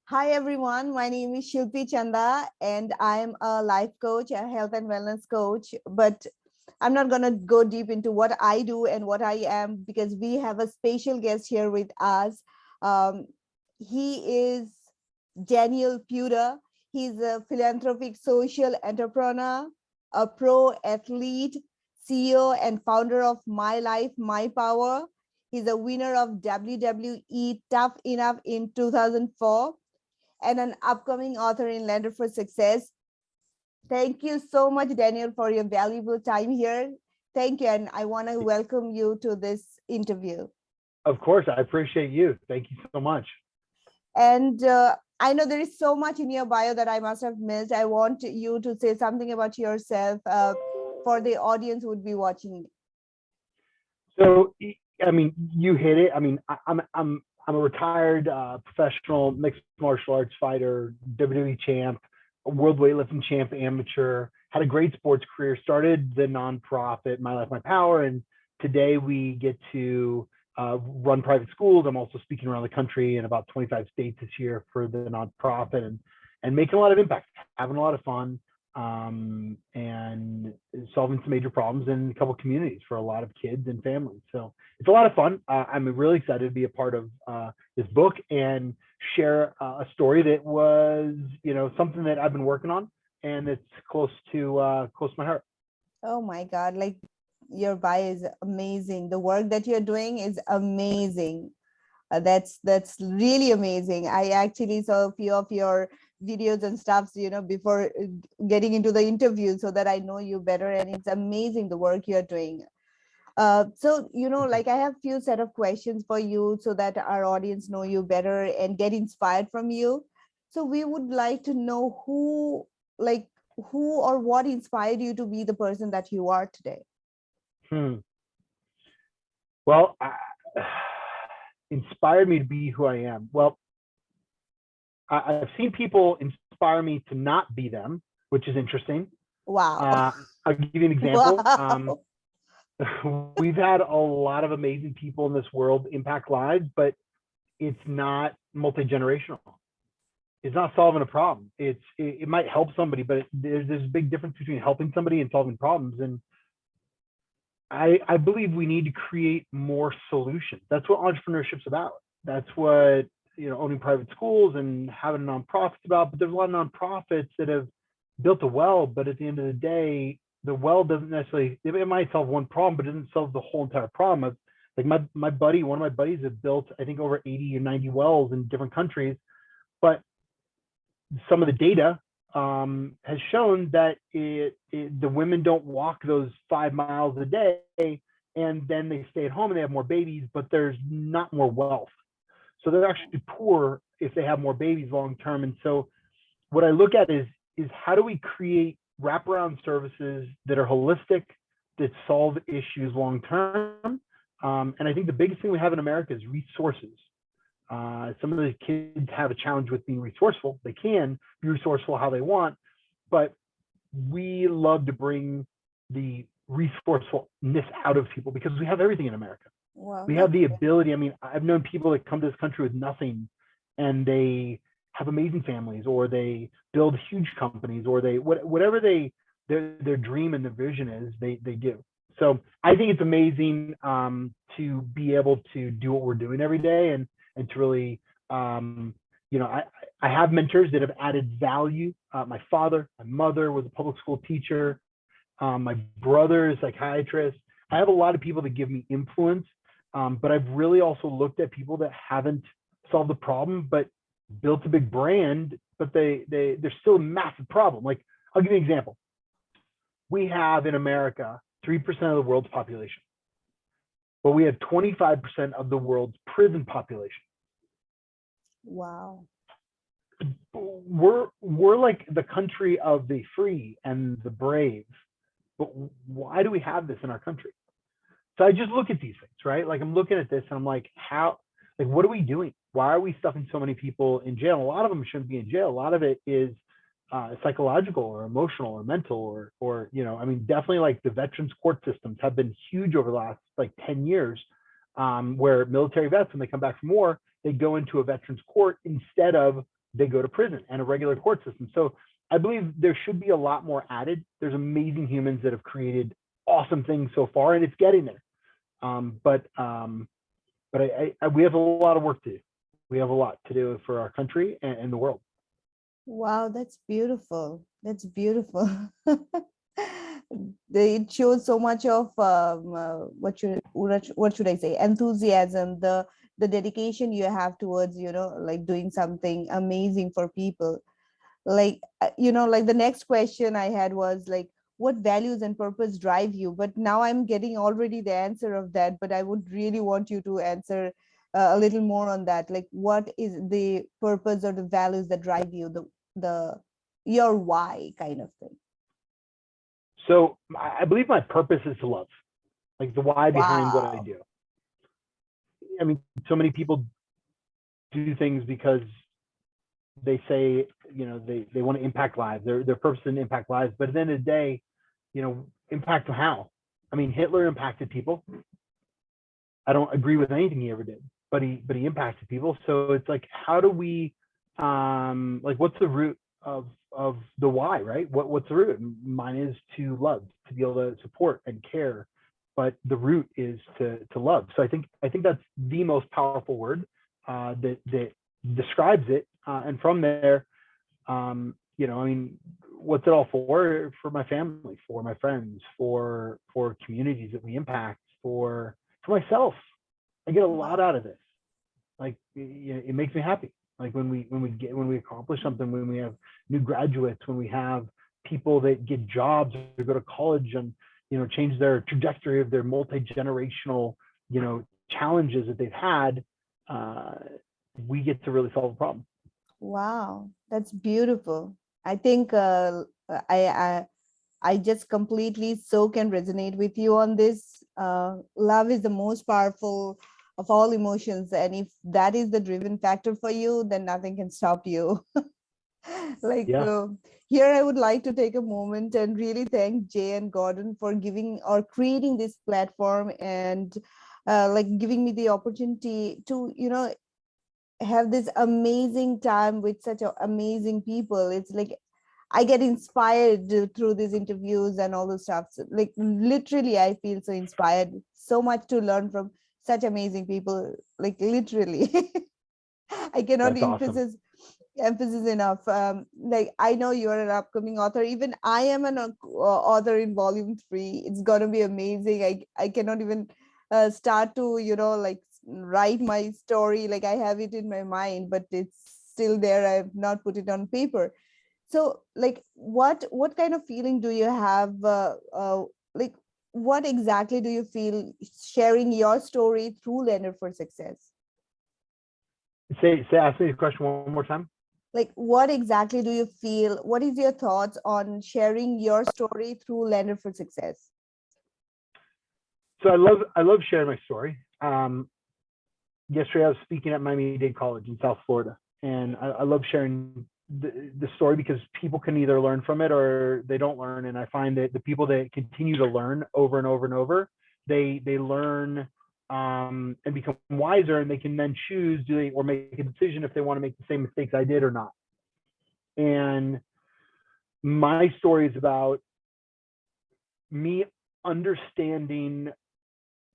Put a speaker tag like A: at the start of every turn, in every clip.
A: Hi everyone, my name is Shilpi Chanda and I'm a life coach, a health and wellness coach. But I'm not going to go deep into what I do and what I am because we have a special guest here with us. Um, he is Daniel Puder. He's a philanthropic social entrepreneur, a pro athlete, CEO and founder of My Life, My Power. He's a winner of WWE Tough Enough in 2004 and an upcoming author in Lender for Success. Thank you so much, Daniel, for your valuable time here. Thank you. And I want to welcome you to this interview.
B: Of course, I appreciate you. Thank you so much.
A: And I know there is so much in your bio that I must have missed. I want you to say something about yourself for the audience who would be watching.
B: So, I mean, you hit it. I mean, I'm a retired professional mixed martial arts fighter, WWE champ, a world weightlifting champ, amateur. Had a great sports career. Started the nonprofit My Life, My Power, and today we get to run private schools. I'm also speaking around the country in about 25 states this year for the nonprofit, and making a lot of impact, having a lot of fun, and solving some major problems in a couple of communities for a lot of kids and families. So it's a lot of fun. I'm really excited to be a part of this book and share a story that was, something that I've been working on and it's close to my heart.
A: Oh my God, like your bio is amazing. The work that you're doing is amazing. That's really amazing. I actually saw a few of your videos and stuff, before getting into the interview so that I know you better. And it's amazing the work you're doing. So, like I have few set of questions for you so that our audience know you better and get inspired from you. So we would like to know who or what inspired you to be the person that you are today.
B: Hmm. Well, inspired me to be who I am. Well, I've seen people inspire me to not be them, which is interesting.
A: Wow.
B: I'll give you an example.
A: Wow.
B: We've had a lot of amazing people in this world impact lives, but it's not multi-generational. It's not solving a problem. It might help somebody, but there's a big difference between helping somebody and solving problems. And I believe we need to create more solutions. That's what entrepreneurship's about. That's what owning private schools and having nonprofits about. But there's a lot of nonprofits that have built a well, but at the end of the day, the well doesn't necessarily, it might solve one problem, but it doesn't solve the whole entire problem. Like my buddy, one of my buddies have built, I think, over 80 or 90 wells in different countries, but some of the data has shown that the women don't walk those 5 miles a day, and then they stay at home and they have more babies, but there's not more wealth. So they're actually poor if they have more babies long term. And so what I look at is how do we create wraparound services that are holistic, that solve issues long term. And I think the biggest thing we have in America is resources. Some of the kids have a challenge with being resourceful. They can be resourceful how they want, but we love to bring the resourcefulness out of people because we have everything in America.
A: Wow.
B: We have the ability. I mean, I've known people that come to this country with nothing and they have amazing families, or they build huge companies, or they whatever their dream and their vision is, they do. So I think it's amazing to be able to do what we're doing every day, and to really, I have mentors that have added value. My father, my mother was a public school teacher. My brother is a psychiatrist. I have a lot of people that give me influence, but I've really also looked at people that haven't solved the problem, but built a big brand, but they're still a massive problem. Like, I'll give you an example. We have in America 3% of the world's population, but we have 25% of the world's prison population.
A: Wow.
B: We're like the country of the free and the brave, but why do we have this in our country? So I just look at these things, right? Like, I'm looking at this and I'm like, what are we doing? Why are we stuffing so many people in jail? A lot of them shouldn't be in jail. A lot of it is psychological or emotional or mental, or definitely, like, the veterans court systems have been huge over the last like 10 years, where military vets, when they come back from war, they go into a veterans court instead of they go to prison and a regular court system. So I believe there should be a lot more added. There's amazing humans that have created awesome things so far, and it's getting there. But we have a lot of work to do. We have a lot to do for our country and the world.
A: Wow, that's beautiful. That's beautiful. It shows so much of what should I say, enthusiasm, the dedication you have towards, like doing something amazing for people. Like, like the next question I had was like, what values and purpose drive you? But now I'm getting already the answer of that, but I would really want you to answer a little more on that. Like, what is the purpose or the values that drive you, the your why kind of thing?
B: So I believe my purpose is to love, like the why behind what I
A: Wow.
B: do. I mean, so many people do things because they say, they want to impact lives. Their purpose is to impact lives. But at the end of the day, impact how? I mean, Hitler impacted people. I don't agree with anything he ever did, but he impacted people. So it's like, how do we, like, what's the root of the why, right? What's the root? Mine is to love, to be able to support and care, but the root is to love. So I think that's the most powerful word that describes it. And from there, I mean, what's it all for? For my family, for my friends, for communities that we impact, for myself. I get a lot out of this. Like, it makes me happy. Like when we accomplish something, when we have new graduates, when we have people that get jobs or go to college and change their trajectory of their multi-generational challenges that they've had, we get to really solve a problem.
A: Wow, that's beautiful. I think I, I I just completely so can resonate with you on this. Love is the most powerful of all emotions, and if that is the driven factor for you, then nothing can stop you. like
B: Yeah.
A: Here, I would like to take a moment and really thank Jay and Gordon for giving or creating this platform and like giving me the opportunity to have this amazing time with such amazing people. It's like I get inspired through these interviews and all the stuff. So, like literally, I feel so inspired, so much to learn from such amazing people. Like literally, I cannot
B: That's awesome.
A: emphasis enough. Like I know you are an upcoming author. Even I am an author in volume 3. It's gonna be amazing. I cannot even start to like write my story. Like I have it in my mind, but it's still there. I've not put it on paper. So like what kind of feeling do you have like what exactly do you feel sharing your story through Leonard for Success?
B: Ask me the question one more time.
A: Like what exactly do you feel, what is your thoughts on sharing your story through Leonard for Success?
B: So I love sharing my story. Yesterday I was speaking at Miami-Dade College in South Florida, and I love sharing the story because people can either learn from it or they don't learn. And I find that the people that continue to learn over and over and over, they learn and become wiser, and they can then choose or make a decision if they want to make the same mistakes I did or not. And my story is about me understanding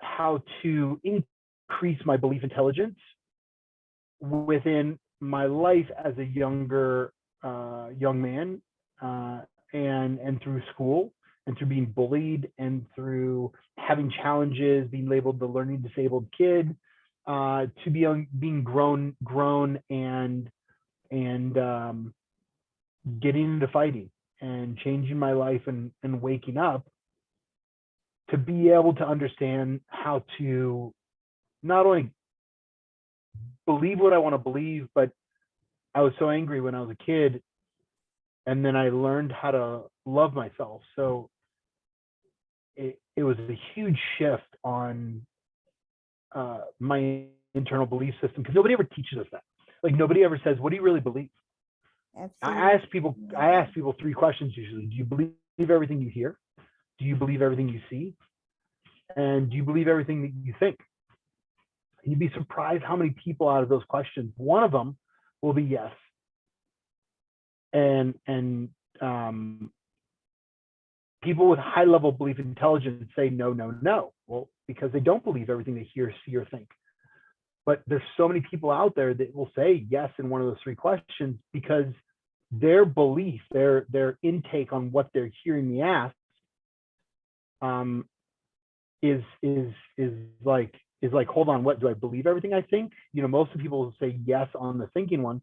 B: how to increase my belief intelligence within my life as a younger young man, and through school and through being bullied and through having challenges, being labeled the learning disabled kid, to being grown and getting into fighting and changing my life and waking up to be able to understand how to not only believe what I want to believe, but I was so angry when I was a kid, and then I learned how to love myself. So it was a huge shift on my internal belief system, because nobody ever teaches us that. Like nobody ever says, what do you really believe? I
A: Absolutely.
B: ask people 3 questions usually. Do you believe everything you hear? Do you believe everything you see? And do you believe everything that you think? You'd be surprised how many people out of those questions, one of them will be yes. And people with high level belief intelligence say no, no, no. Well, because they don't believe everything they hear, see, or think. But there's so many people out there that will say yes in one of those three questions because their belief, their intake on what they're hearing me ask, is like hold on, what do I believe everything I think? You know, most of the people will say yes on the thinking one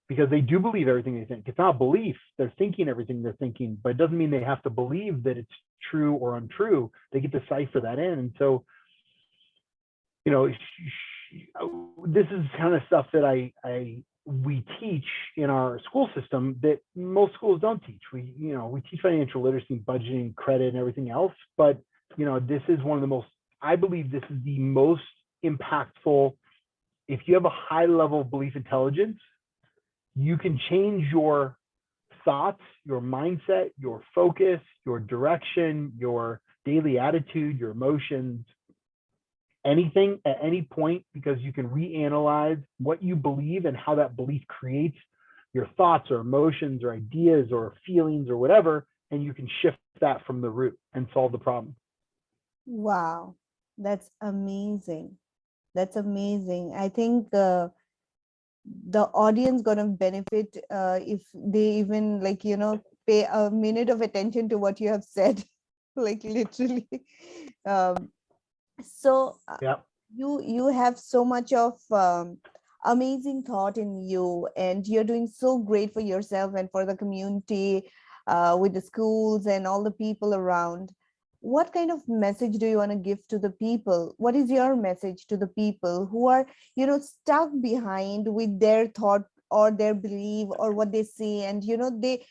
B: because they do believe everything they think. It's not belief; they're thinking everything they're thinking, but it doesn't mean they have to believe that it's true or untrue. They get to cipher that in, and so, you know, this is kind of stuff that we teach in our school system that most schools don't teach. We teach financial literacy, budgeting, credit, and everything else. But, you know, this is one of the most, I believe this is the most impactful. If you have a high level of belief intelligence, you can change your thoughts, your mindset, your focus, your direction, your daily attitude, your emotions, anything at any point, because you can reanalyze what you believe and how that belief creates your thoughts or emotions or ideas or feelings or whatever, and you can shift that from the root and solve the problem.
A: Wow, that's amazing. That's amazing. I think the audience gonna benefit if they even, like, pay a minute of attention to what you have said, like literally. Um, so
B: Yeah.
A: you have so much of amazing thought in you, and you're doing so great for yourself and for the community, with the schools and all the people around. What kind of message do you want to give to the people? What is your message to the people who are, stuck behind with their thought or their belief or what they see, and they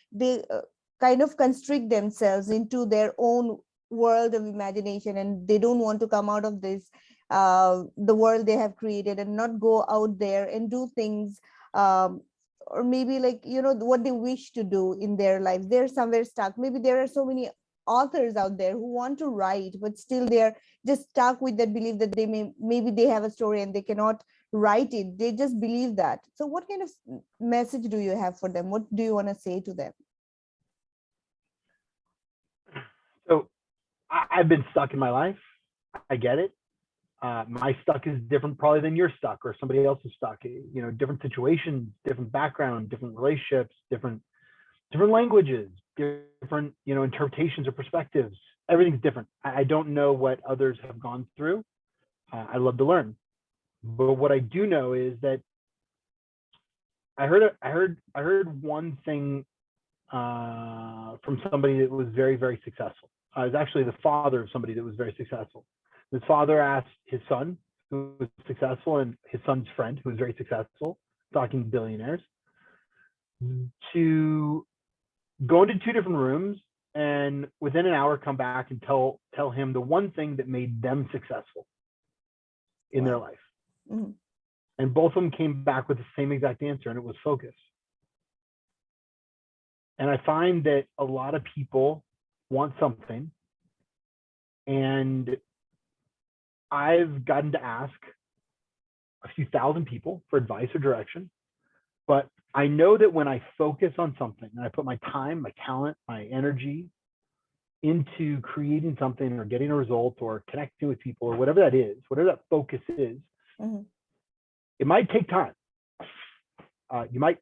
A: kind of constrict themselves into their own world of imagination, and they don't want to come out of this, the world they have created, and not go out there and do things, or maybe, like, what they wish to do in their lives. They're somewhere stuck. Maybe there are so many authors out there who want to write, but still they're just stuck with that belief that maybe they have a story and they cannot write it. They just believe that. So what kind of message do you have for them? What do you want to say to them?
B: So I've been stuck in my life. I get it. My stuck is different probably than your stuck or somebody else's stuck. You know, different situations, different background, different relationships, different languages, different, interpretations or perspectives. Everything's different. I don't know what others have gone through. I love to learn, but what I do know is that I heard one thing from somebody that was very, very successful. I was actually the father of somebody that was very successful. His father asked his son, who was successful, and his son's friend, who was very successful, talking billionaires, to go into two different rooms and within an hour come back and tell him the one thing that made them successful in their
A: Wow.
B: life.
A: Mm-hmm.
B: And both of them came back with the same exact answer, and it was focus. And I find that a lot of people want something, and I've gotten to ask a few thousand people for advice or direction, but I know that when I focus on something and I put my time, my talent, my energy into creating something or getting a result or connecting with people or whatever that is, whatever that focus is,
A: Mm-hmm.
B: it might take time. You might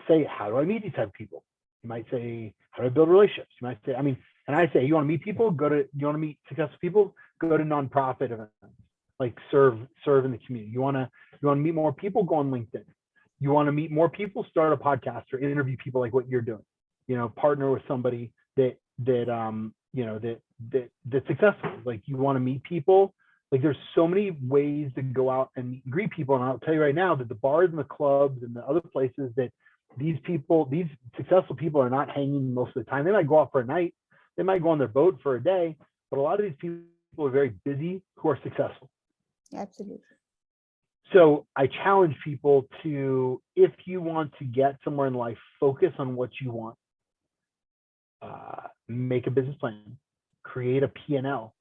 B: say, how do I meet these type of people? You might say, how do I build relationships? You might say, and I say, you want to meet people? You want to meet successful people? Go to nonprofit events, like serve in the community. You want to meet more people? Go on LinkedIn. You want to meet more people? Start a podcast or interview people like what you're doing. Partner with somebody that's successful. Like, you want to meet people. Like, there's so many ways to go out and meet and greet people. And I'll tell you right now that the bars and the clubs and the other places that these successful people are not hanging most of the time. They might go out for a night. They might go on their boat for a day. But a lot of these people are very busy who are successful.
A: Absolutely.
B: So I challenge people to, if you want to get somewhere in life, focus on what you want. Make a business plan, create a P&L,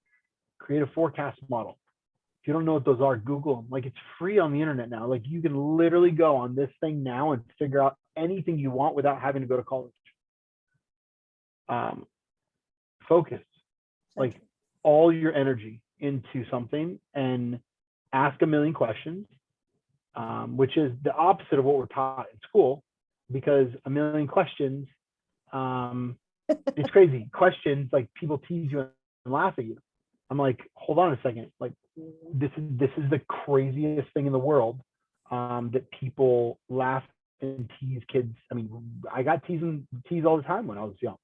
B: create a forecast model. If you don't know what those are, Google them. Like, it's free on the internet now. Like, you can literally go on this thing now and figure out anything you want without having to go to college. Focus like
A: Okay.
B: all your energy into something and ask a million questions, which is the opposite of what we're taught in school, because a million questions, it's crazy. Questions, like people tease you and laugh at you. I'm like, hold on a second. Like this is the craziest thing in the world, that people laugh and tease kids. I mean, I got teased all the time when I was young.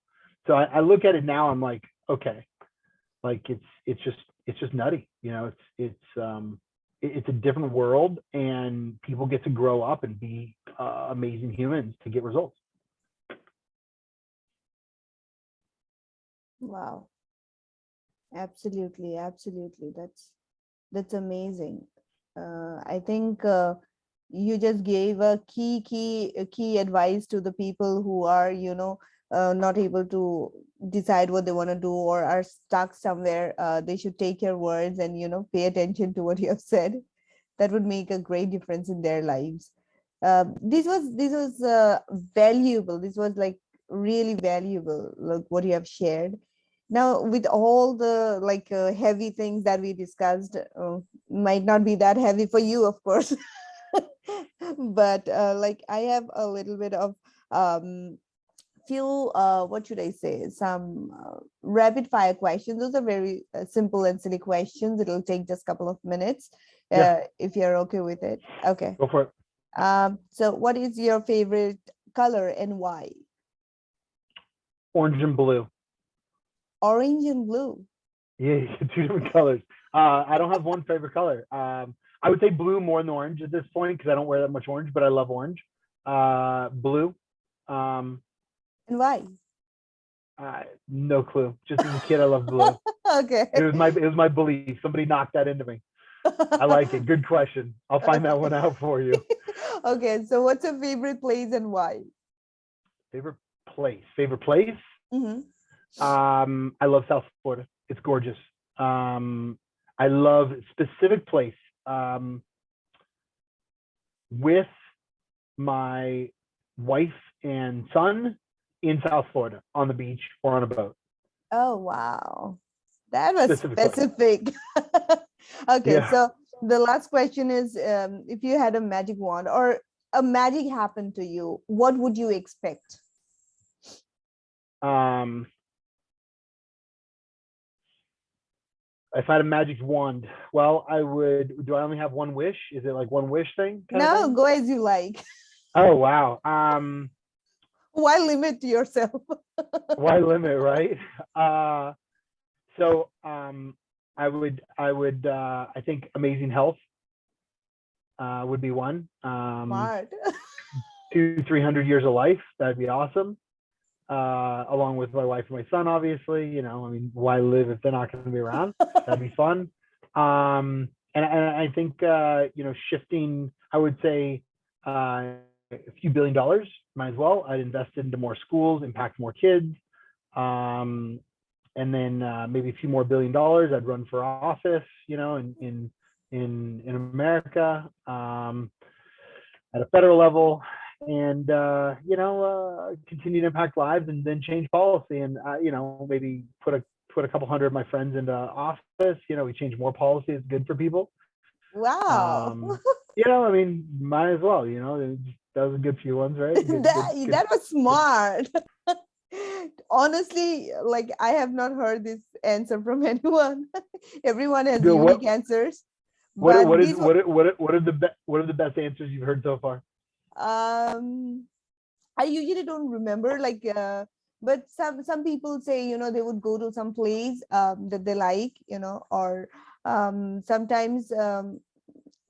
B: So I look at it now. I'm like, okay, like it's just nutty. It's a different world, and people get to grow up and be amazing humans to get results.
A: Wow. Absolutely. Absolutely. That's amazing. I think you just gave a key advice to the people who are, not able to decide what they want to do or are stuck somewhere. They should take your words and, pay attention to what you have said. That would make a great difference in their lives. This was valuable. This was like really valuable, like what you have shared. Now, with all the like heavy things that we discussed, might not be that heavy for you, of course, but like I have a little bit of um, few what should I say, some rapid fire questions. Those are very simple and silly questions. It'll take just a couple of minutes,
B: Yeah,
A: if you're okay with it. Okay.
B: go for it.
A: So what is your favorite color and why?
B: Orange and blue.
A: Orange and blue.
B: Yeah, two different colors. I don't have one favorite color. I would say blue more than orange at this point because I don't wear that much orange, but I love orange. Blue. Um,
A: And why?
B: no clue. Just as a kid, I loved blue.
A: Okay.
B: It was my belief. Somebody knocked that into me. I like it. Good question. I'll find that
A: Okay.
B: one out for you.
A: Okay, so what's your favorite place and why?
B: Favorite place. Favorite place.
A: Hmm.
B: I love South Florida. It's gorgeous. I love specific place. With my wife and son in South Florida on the beach or on a boat.
A: Oh, wow. That was
B: Specific place.
A: specific. Okay,
B: Yeah.
A: so the last question is, if you had a magic wand or a magic happened to you, what would you expect?
B: Um, if I had a magic wand, well, I would. Do I only have one wish? Is it like one wish thing kind of
A: No,
B: thing?
A: go as you like.
B: Oh wow.
A: Why limit yourself?
B: Why limit, right? So I think amazing health would be one.
A: Smart.
B: 200-300 years of life, that'd be awesome. Along with my wife and my son, obviously. I mean, why live if they're not going to be around? That'd be fun. And I think shifting. I would say a few $1 billion. Might as well. I'd invest into more schools, impact more kids, and then maybe a few more $1 billion. I'd run for office. In America, at a federal level, and continue to impact lives, and then change policy, and maybe put a couple hundred of my friends into office. We change more policy. It's good for people.
A: Wow.
B: I mean, might as well. That was a good few ones, right? Good, good, good.
A: That was smart. Honestly, like I have not heard this answer from anyone. Everyone has
B: Good.
A: unique answers,
B: What
A: but
B: what is
A: these were
B: what are the best answers you've heard so far?
A: um I usually don't remember, like but some people say, they would go to some place that they like, or sometimes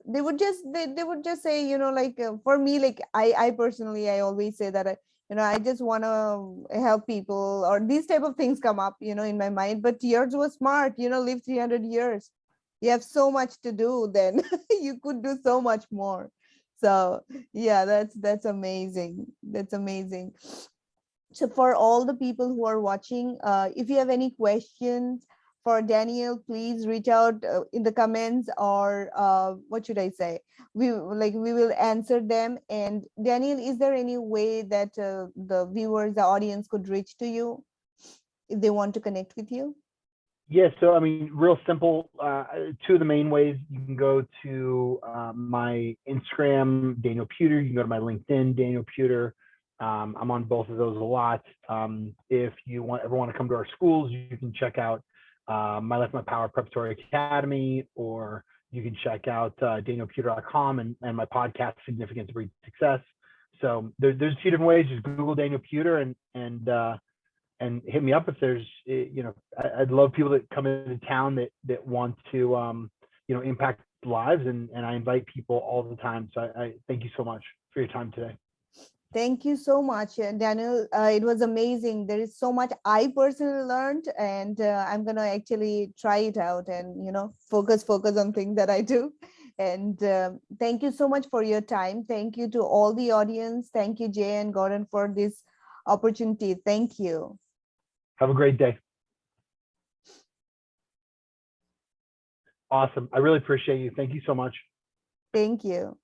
A: they would just say, like for me, like I personally, I always say that I just want to help people, or these type of things come up, in my mind. But yours was smart, live 300 years. You have so much to do, then you could do so much more. So yeah, that's amazing. That's amazing. So for all the people who are watching, if you have any questions for Daniel, please reach out in the comments, or what should I say? We will answer them. And Daniel, is there any way that the viewers, the audience could reach to you if they want to connect with you?
B: Yeah, so I mean, real simple. Two of the main ways: you can go to my Instagram, Daniel Puder. You can go to my LinkedIn, Daniel Puder. I'm on both of those a lot. If you ever want to come to our schools, you can check out My Life, My Power Preparatory Academy, or you can check out danielpuder.com and my podcast, Significant to Breed Success. So there's a few different ways. Just Google Daniel Puder and hit me up if there's, I'd love people that come into town that want to, impact lives, and I invite people all the time. So I thank you so much for your time today.
A: Thank you so much, Daniel. It was amazing. There is so much I personally learned, and I'm going to actually try it out and, focus on things that I do. And thank you so much for your time. Thank you to all the audience. Thank you, Jay and Gordon, for this opportunity. Thank you.
B: Have a great day. Awesome. I really appreciate you. Thank you so much.
A: Thank you.